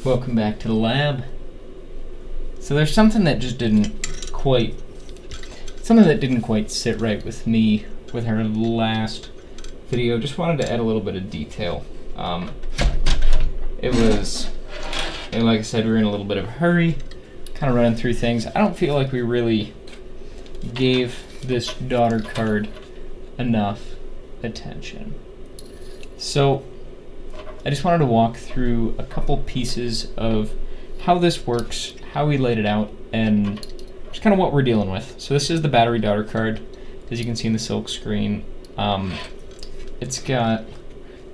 Welcome back to the lab. So there's something that just didn't quite sit right with me with our last video. Just wanted to add a little bit of detail. It was, and like I said, we were in a little bit of a hurry, kind of running through things. I don't feel like we really gave this daughter card enough attention. So I just wanted to walk through a couple pieces of how this works, how we laid it out, and just kind of what we're dealing with. So this is the battery daughter card, as you can see in the silk screen. It's got,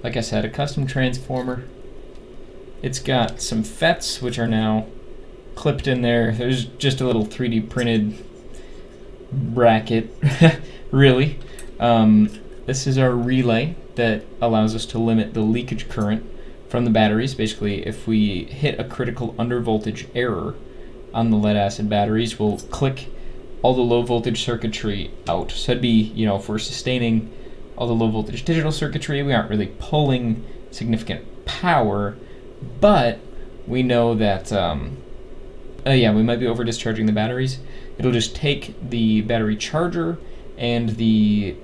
like I said, a custom transformer. It's got some FETs, which are now clipped in there. There's just a little 3D printed bracket, really. This is our relay that allows us to limit the leakage current from the batteries. Basically, if we hit a critical undervoltage error on the lead acid batteries, we'll click all the low voltage circuitry out. So it'd be, if we're sustaining all the low voltage digital circuitry, we aren't really pulling significant power, but we know that, we might be over discharging the batteries. It'll just take the battery charger and the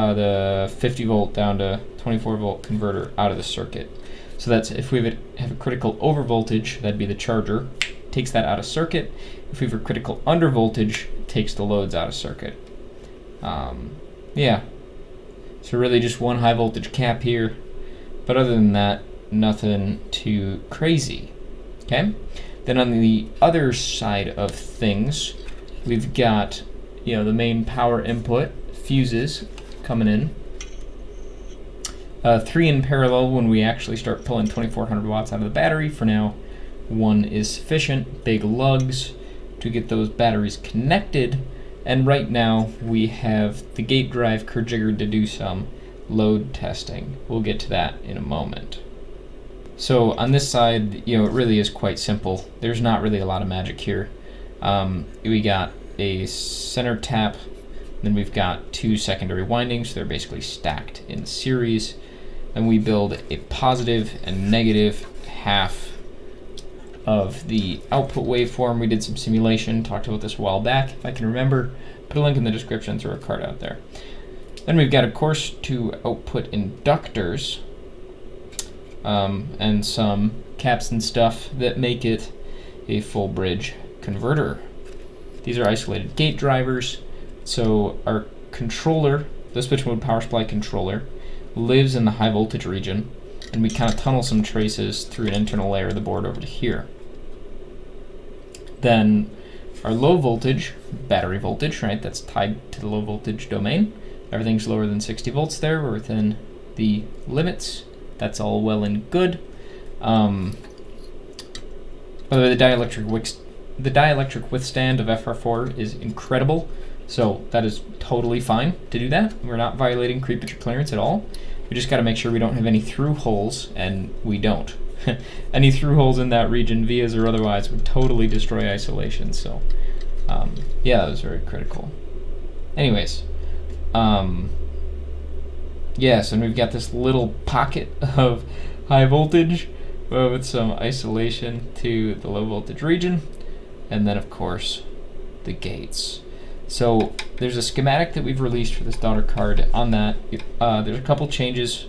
50 volt down to 24 volt converter out of the circuit. So that's if we have a critical over voltage, that'd be the charger, takes that out of circuit. If we have a critical under voltage, takes the loads out of circuit. So really just one high voltage cap here, but other than that, nothing too crazy. Okay. Then on the other side of things, we've got the main power input, fuses coming in. 3 in parallel when we actually start pulling 2400 watts out of the battery. For now, 1 is sufficient. Big lugs to get those batteries connected. And right now we have the gate drive jiggered to do some load testing. We'll get to that in a moment. So on this side, it really is quite simple. There's not really a lot of magic here. We got a center tap, then we've got 2 secondary windings. They're basically stacked in series. And we build a positive and negative half of the output waveform. We did some simulation, talked about this a while back. If I can remember, put a link in the description, throw a card out there. Then we've got, of course, 2 output inductors and some caps and stuff that make it a full bridge converter. These are isolated gate drivers. So our controller, the switch mode power supply controller, lives in the high voltage region, and we kind of tunnel some traces through an internal layer of the board over to here. Then our low voltage, battery voltage, right, that's tied to the low voltage domain. Everything's lower than 60 volts there. We're within the limits. That's all well and good. By the way, the dielectric withstand of FR4 is incredible. So that is totally fine to do that. We're not violating creepage clearance at all. We just got to make sure we don't have any through holes, and we don't. Any through holes in that region, vias or otherwise, would totally destroy isolation. So that was very critical. Anyways, so we've got this little pocket of high voltage with some isolation to the low voltage region, and then of course the gates. So there's a schematic that we've released for this daughter card. On that, there's a couple changes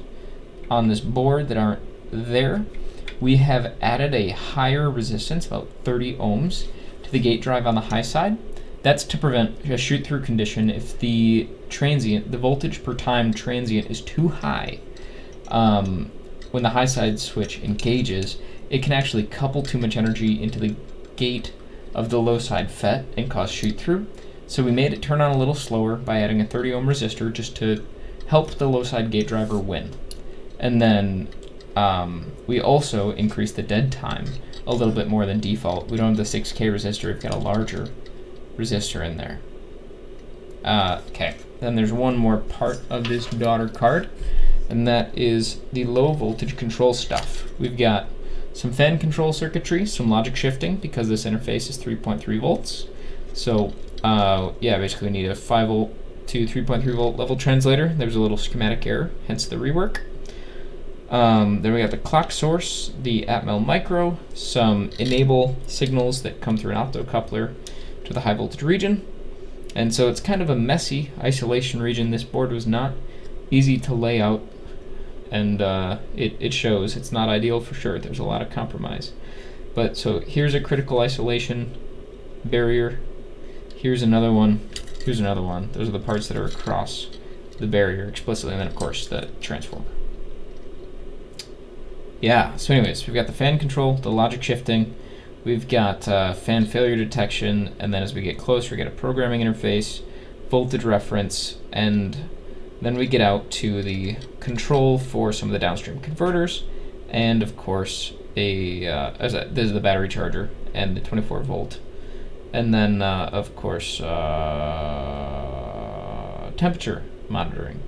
on this board that aren't there. We have added a higher resistance, about 30 ohms, to the gate drive on the high side. That's to prevent a shoot-through condition if the voltage per time transient is too high. When the high side switch engages, it can actually couple too much energy into the gate of the low side FET and cause shoot-through. So we made it turn on a little slower by adding a 30 ohm resistor just to help the low side gate driver win. And then we also increased the dead time a little bit more than default. We don't have the 6K resistor, we've got a larger resistor in there. Okay, then there's one more part of this daughter card, and that is the low voltage control stuff. We've got some fan control circuitry, some logic shifting, because this interface is 3.3 volts. So basically we need a 5 volt to 3.3 volt level translator. There's a little schematic error, hence the rework. Then we got the clock source, the Atmel micro, some enable signals that come through an optocoupler to the high voltage region. And so it's kind of a messy isolation region. This board was not easy to lay out, and it shows. It's not ideal for sure. There's a lot of compromise. But so here's a critical isolation barrier. Here's another one. Here's another one. Those are the parts that are across the barrier explicitly, and then of course the transformer. Yeah, so anyways, we've got the fan control, the logic shifting, we've got fan failure detection, and then as we get closer, we get a programming interface, voltage reference, and then we get out to the control for some of the downstream converters, and of course, this is the battery charger and the 24 volt. And then, of course, temperature monitoring.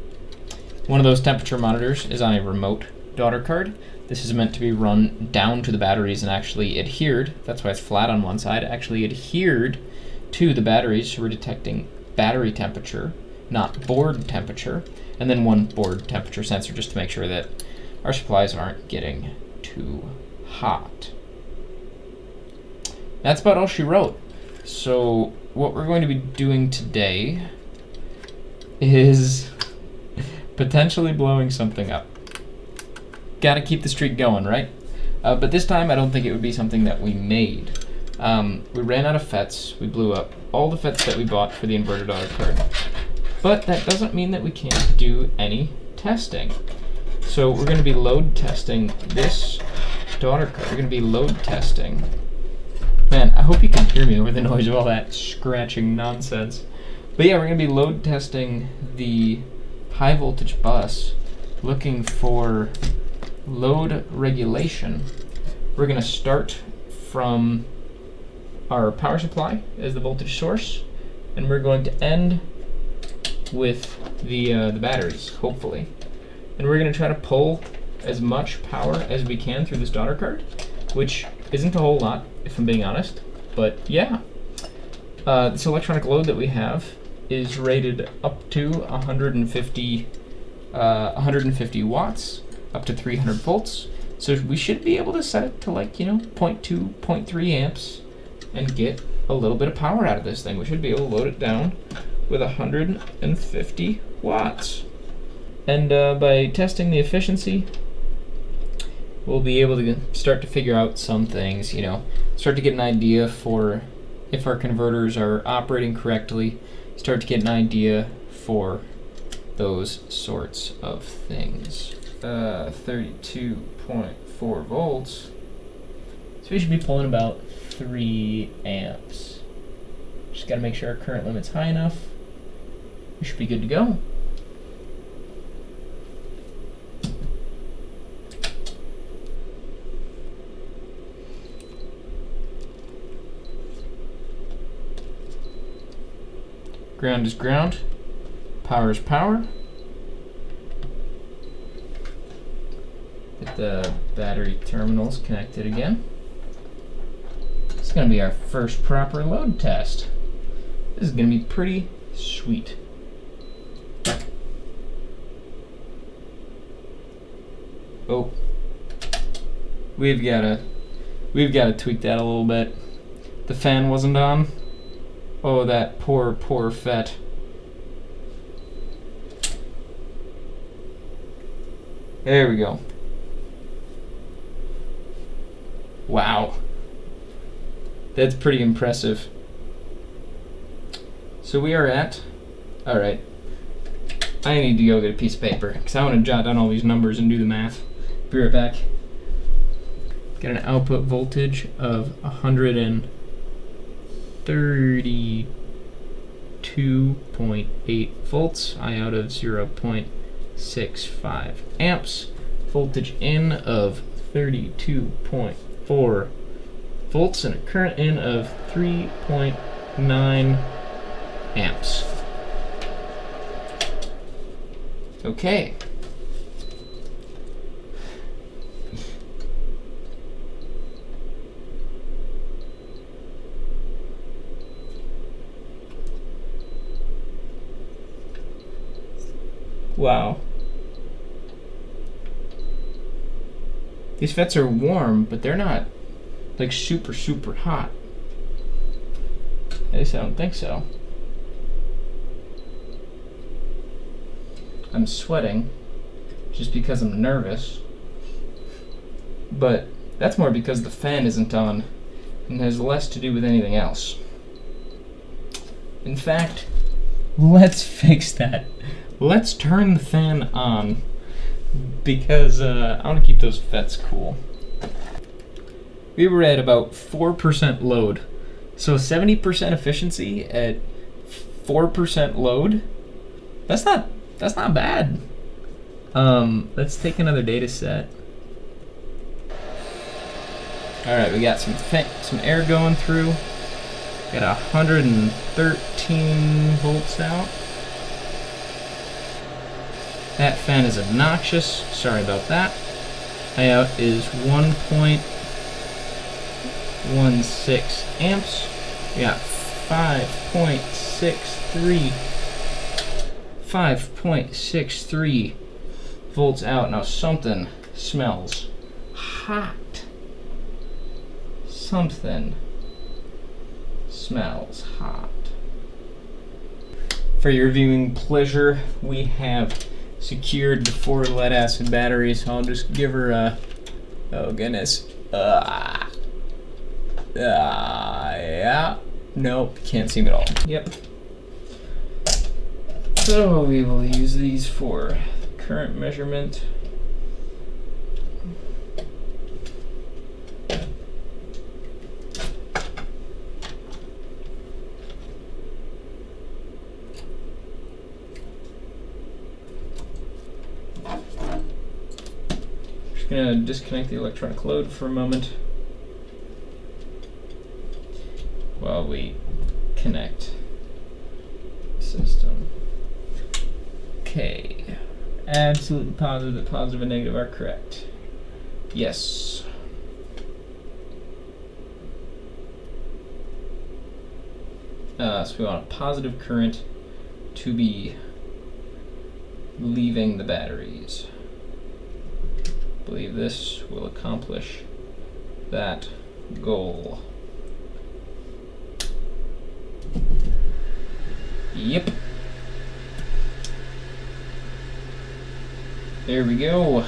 One of those temperature monitors is on a remote daughter card. This is meant to be run down to the batteries and actually adhered, that's why it's flat on one side, actually adhered to the batteries, so we're detecting battery temperature, not board temperature, and then one board temperature sensor just to make sure that our supplies aren't getting too hot. That's about all she wrote. So what we're going to be doing today is potentially blowing something up. Gotta keep the streak going, right? But this time I don't think it would be something that we made. We ran out of FETs. We blew up all the FETs that we bought for the inverter daughter card. But that doesn't mean that we can't do any testing. So we're going to be load testing this daughter card. We're going to be load testing. Man, I hope you can hear me over the noise of all that scratching nonsense. But yeah, we're going to be load testing the high voltage bus, looking for load regulation. We're going to start from our power supply as the voltage source, and we're going to end with the batteries, hopefully. And we're going to try to pull as much power as we can through this daughter card, which isn't a whole lot, if I'm being honest, but yeah. This electronic load that we have is rated up to 150 watts, up to 300 volts. So we should be able to set it to 0.2, 0.3 amps and get a little bit of power out of this thing. We should be able to load it down with 150 watts. And by testing the efficiency, we'll be able to start to figure out some things, start to get an idea for if our converters are operating correctly, start to get an idea for those sorts of things. 32.4 volts. So we should be pulling about 3 amps. Just got to make sure our current limit's high enough. We should be good to go. Ground is ground. Power is power. Get the battery terminals connected again. It's going to be our first proper load test. This is going to be pretty sweet. Oh, we've got to tweak that a little bit. The fan wasn't on. Oh, that poor FET. There we go. Wow. That's pretty impressive. So we are at... Alright. I need to go get a piece of paper, because I want to jot down all these numbers and do the math. Be right back. Got an output voltage of 132.8 volts, I out of 0.65 amps, voltage in of 32.4 volts, and a current in of 3.9 amps. Okay. Wow. These FETs are warm, but they're not like super, super hot. At least I don't think so. I'm sweating just because I'm nervous. But that's more because the fan isn't on and has less to do with anything else. In fact, let's fix that. Let's turn the fan on because I want to keep those FETs cool. We were at about 4% load. So 70% efficiency at 4% load, that's not bad. Let's take another data set. All right, we got some air going through. Got 113 volts out. That fan is obnoxious. Sorry about that. Out is 1.16 amps. We got 5.63 volts out. Now something smells hot. Something smells hot. For your viewing pleasure, we have secured the 4 lead acid batteries. I'll just give her a, oh goodness. Yeah. Nope, can't see them at all. Yep. So we will use these for current measurement. Just gonna disconnect the electronic load for a moment while we connect the system. Okay, absolutely positive that positive and negative are correct. Yes. So we want a positive current to be leaving the batteries. I believe this will accomplish that goal. Yep. There we go.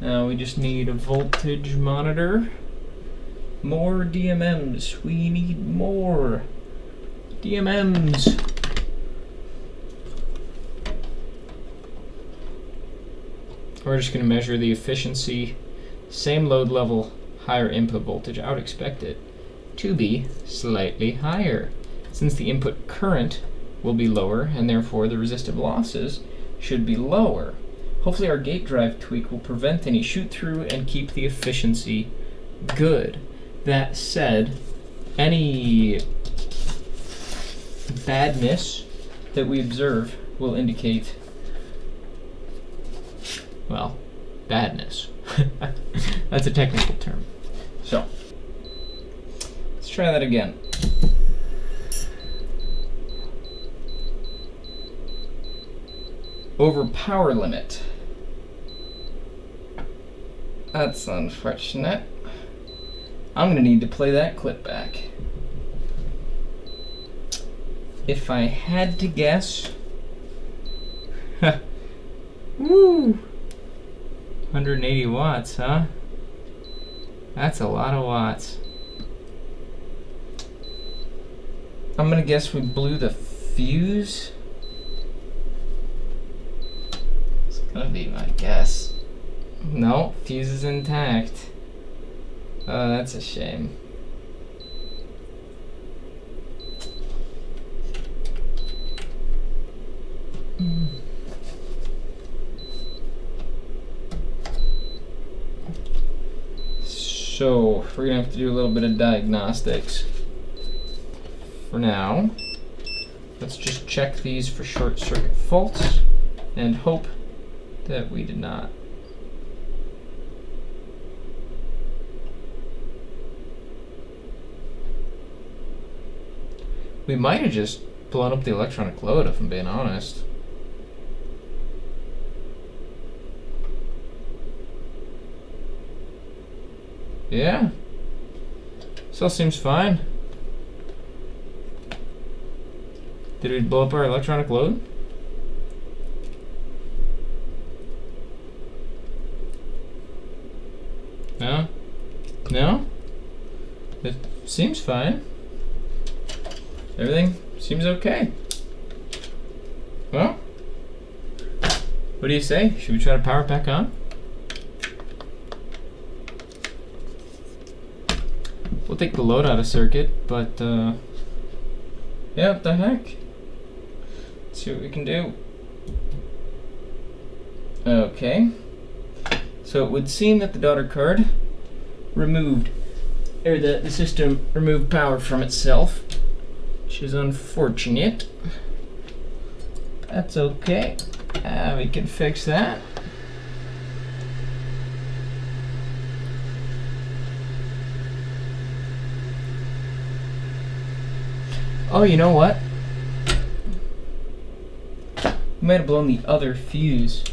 Now we just need a voltage monitor. More DMMs. We need more DMMs. We're just going to measure the efficiency. Same load level, higher input voltage. I would expect it to be slightly higher, since the input current will be lower and therefore the resistive losses should be lower. Hopefully our gate drive tweak will prevent any shoot through and keep the efficiency good. That said, any badness that we observe will indicate, well, badness. That's a technical term. So, let's try that again. Over power limit. That's unfortunate. I'm gonna need to play that clip back. If I had to guess, woo, 180 watts, huh? That's a lot of watts. I'm gonna guess we blew the fuse. It's gonna be my guess. No, fuse is intact. Oh, that's a shame. So, we're gonna have to do a little bit of diagnostics. For now, let's just check these for short circuit faults and hope that we did not. We might have just blown up the electronic load, if I'm being honest. Yeah. This all seems fine. Did we blow up our electronic load? No? No? It seems fine. Everything seems okay. Well, what do you say? Should we try to power it back on? We'll take the load out of circuit, but yeah, what the heck? Let's see what we can do. Okay. So it would seem that the daughter card removed, or the system removed power from itself, which is unfortunate. That's okay. We can fix that. Oh, you know what? We might have blown the other fuse.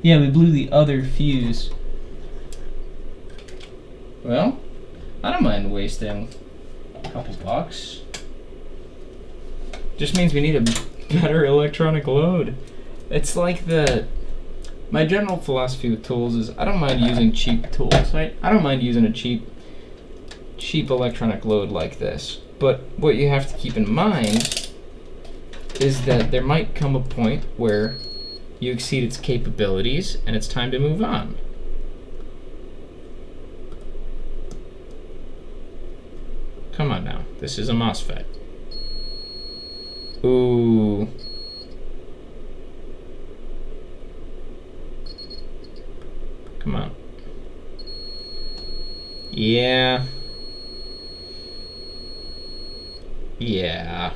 Yeah, we blew the other fuse. Well, I don't mind wasting a couple bucks. Just means we need a better electronic load. It's like my general philosophy with tools is I don't mind using cheap tools. Right? I don't mind using a cheap electronic load like this. But what you have to keep in mind is that there might come a point where you exceed its capabilities and it's time to move on. Come on now, this is a MOSFET. Ooh. Come on. Yeah. Yeah.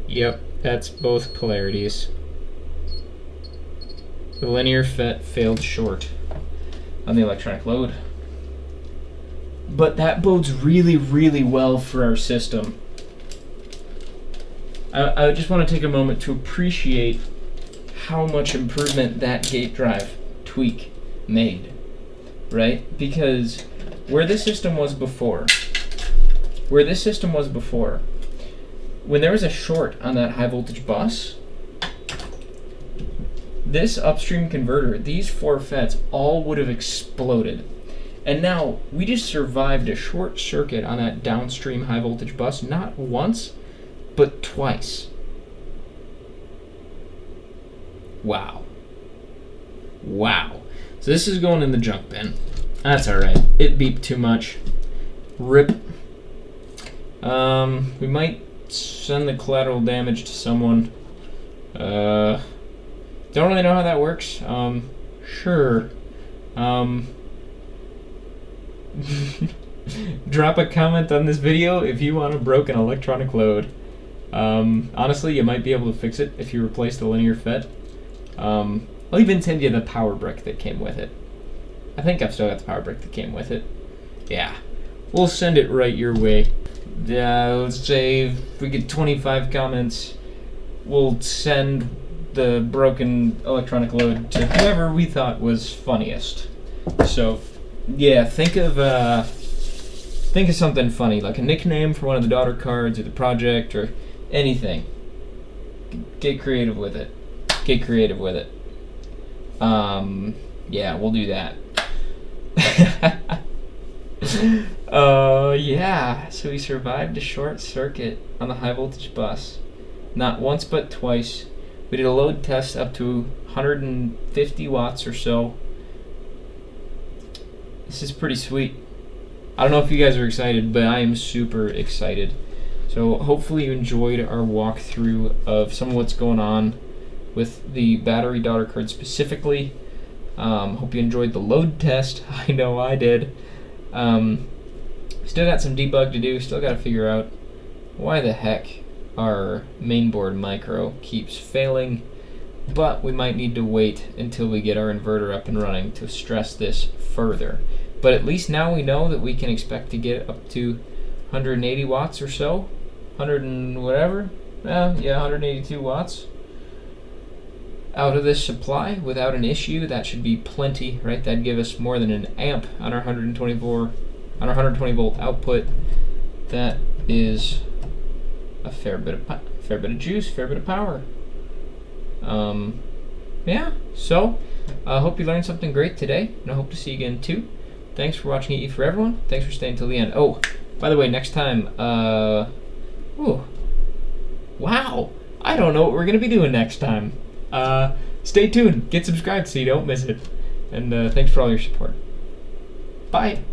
Yep, that's both polarities. The linear FET failed short on the electronic load. But that bodes really, really well for our system. I just want to take a moment to appreciate how much improvement that gate drive tweak made, right? Because where this system was before, when there was a short on that high voltage bus, this upstream converter, these 4 FETs, all would have exploded. And now, we just survived a short circuit on that downstream high voltage bus, not once, but twice. Wow. Wow. So this is going in the junk bin. That's alright. It beeped too much. RIP. We might send the collateral damage to someone. Don't really know how that works. Sure. Drop a comment on this video if you want a broken electronic load. Honestly, you might be able to fix it if you replace the linear FET. I'll even send you the power brick that came with it. I think I've still got the power brick that came with it. Yeah. We'll send it right your way. Let's say if we get 25 comments, we'll send the broken electronic load to whoever we thought was funniest. So, yeah, think of something funny, like a nickname for one of the daughter cards or the project or anything. Get creative with it. Yeah, we'll do that. Yeah, so we survived a short circuit on the high voltage bus. Not once, but twice. We did a load test up to 150 watts or so. This is pretty sweet. I don't know if you guys are excited, but I am super excited. So hopefully you enjoyed our walkthrough of some of what's going on with the battery daughter card specifically. Hope you enjoyed the load test. I know I did. Still got some debug to do. Still got to figure out why the heck our mainboard micro keeps failing. But we might need to wait until we get our inverter up and running to stress this further. But at least now we know that we can expect to get up to 180 watts or so, 100 and whatever, yeah, 182 watts out of this supply without an issue. That should be plenty, right? That'd give us more than an amp on our 120 volt output. That is a fair bit of juice, fair bit of power. Yeah, so I hope you learned something great today, and I hope to see you again too. Thanks for watching EEforEveryone. Thanks for staying till the end. Oh, by the way, next time, ooh, wow, I don't know what we're gonna be doing next time. Stay tuned, get subscribed so you don't miss it, and thanks for all your support. Bye.